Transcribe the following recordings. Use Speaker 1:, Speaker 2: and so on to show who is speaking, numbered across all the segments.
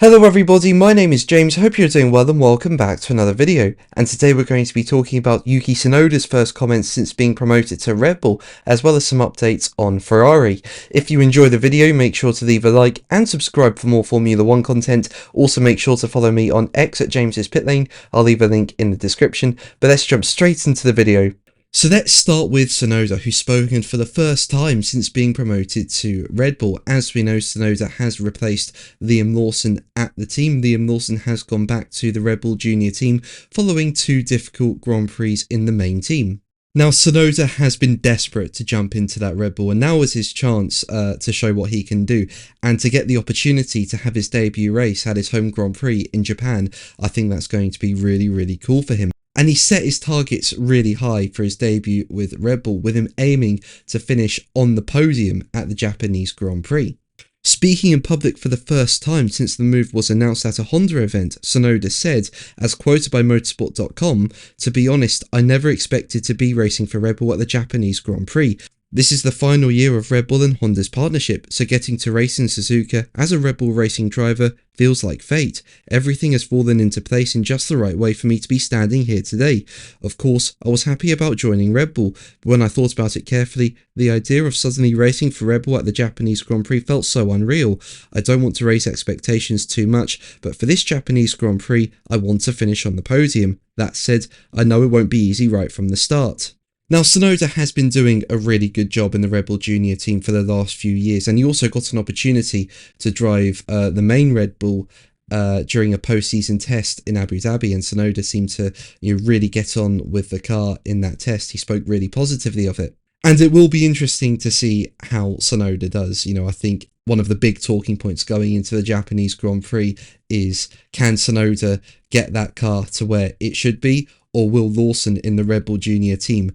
Speaker 1: Hello everybody, my name is James, hope you're doing well and welcome back to another video. And today we're going to be talking about Yuki Tsunoda's first comments since being promoted to Red Bull, as well as some updates on Ferrari. If you enjoy the video, make sure to leave a like and subscribe for more Formula 1 content. Also make sure to follow me on X at James's Pit Lane, I'll leave a link in the description. But let's jump straight into the video. So let's start with Tsunoda, who's spoken for the first time since being promoted to Red Bull. As we know, Tsunoda has replaced Liam Lawson at the team. Liam Lawson has gone back to the Red Bull Junior team following two difficult Grand Prix in the main team. Now, Tsunoda has been desperate to jump into that Red Bull, and now is his chance to show what he can do, and to get the opportunity to have his debut race at his home Grand Prix in Japan. I think that's going to be really cool for him. And he set his targets really high for his debut with Red Bull, with him aiming to finish on the podium at the Japanese Grand Prix. Speaking in public for the first time since the move was announced at a Honda event, Tsunoda said, as quoted by motorsport.com, "To be honest, I never expected to be racing for Red Bull at the Japanese Grand Prix. This is the final year of Red Bull and Honda's partnership, so getting to race in Suzuka as a Red Bull racing driver feels like fate. Everything has fallen into place in just the right way for me to be standing here today. Of course, I was happy about joining Red Bull, but when I thought about it carefully, the idea of suddenly racing for Red Bull at the Japanese Grand Prix felt so unreal. I don't want to raise expectations too much, but for this Japanese Grand Prix, I want to finish on the podium. That said, I know it won't be easy right from the start." Now, Tsunoda has been doing a really good job in the Red Bull Junior team for the last few years, and he also got an opportunity to drive the main Red Bull during a post-season test in Abu Dhabi, and Tsunoda seemed to really get on with the car in that test. He spoke really positively of it. And it will be interesting to see how Tsunoda does. I think one of the big talking points going into the Japanese Grand Prix is, can Tsunoda get that car to where it should be? Or will Lawson in the Red Bull Junior team,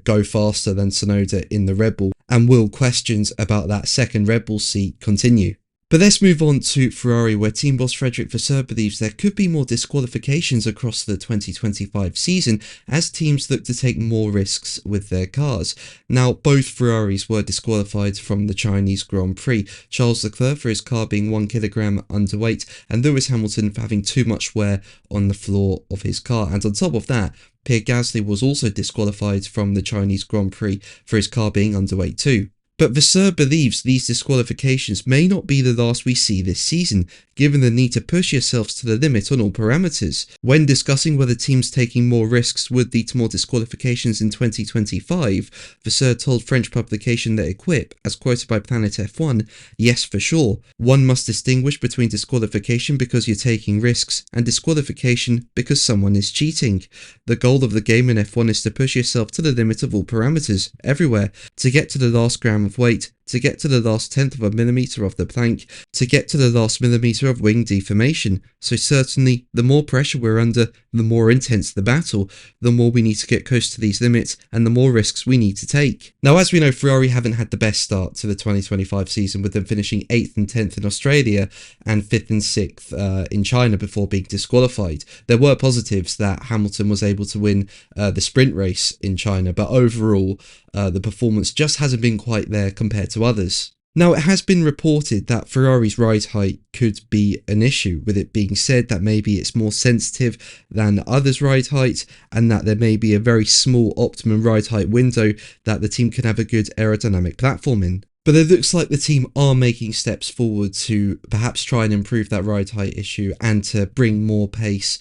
Speaker 1: go faster than Tsunoda in the Red Bull? And will questions about that second Red Bull seat continue? But let's move on to Ferrari, where team boss Frederick Vasseur believes there could be more disqualifications across the 2025 season as teams look to take more risks with their cars. Now, both Ferraris were disqualified from the Chinese Grand Prix, Charles Leclerc for his car being 1 kilogram underweight, and Lewis Hamilton for having too much wear on the floor of his car. And on top of that, Pierre Gasly was also disqualified from the Chinese Grand Prix for his car being underweight too. But Vasseur believes these disqualifications may not be the last we see this season, given the need to push yourselves to the limit on all parameters. When discussing whether teams taking more risks would lead to more disqualifications in 2025, Vasseur told French publication The Equipe, as quoted by Planet F1, "Yes, for sure. One must distinguish between disqualification because you're taking risks and disqualification because someone is cheating. The goal of the game in F1 is to push yourself to the limit of all parameters, everywhere, to get to the last gram of weight, to get to the last tenth of a millimeter of the plank, to get to the last millimeter of wing deformation. So certainly, the more pressure we're under, the more intense the battle, the more we need to get close to these limits, and the more risks we need to take." Now, as we know, Ferrari haven't had the best start to the 2025 season, with them finishing 8th and 10th in Australia and 5th and 6th in China before being disqualified. There were positives that Hamilton was able to win the sprint race in China, but overall, the performance just hasn't been quite there compared to others. Now, it has been reported that Ferrari's ride height could be an issue, with it being said that maybe it's more sensitive than others' ride height, and that there may be a very small optimum ride height window that the team can have a good aerodynamic platform in. But it looks like the team are making steps forward to perhaps try and improve that ride height issue and to bring more pace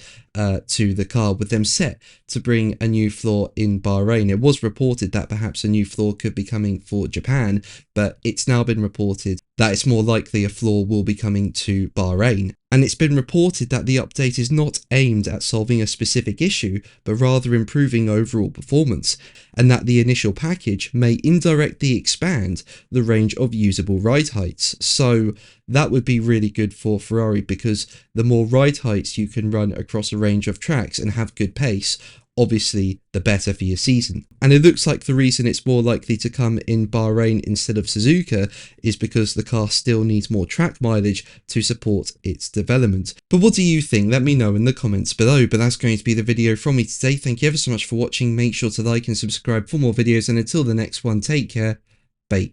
Speaker 1: to the car, with them set to bring a new floor in Bahrain. It was reported that perhaps a new floor could be coming for Japan, but it's now been reported that it's more likely a floor will be coming to Bahrain. And it's been reported that the update is not aimed at solving a specific issue, but rather improving overall performance, and that the initial package may indirectly expand the range of usable ride heights. So that would be really good for Ferrari, because the more ride heights you can run across a range of tracks and have good pace, obviously the better for your season. And it looks like the reason it's more likely to come in Bahrain instead of Suzuka is because the car still needs more track mileage to support its development. But what do you think? Let me know in the comments below. But that's going to be the video from me today. Thank you ever so much for watching. Make sure to like and subscribe for more videos, and until the next one, take care. Bye.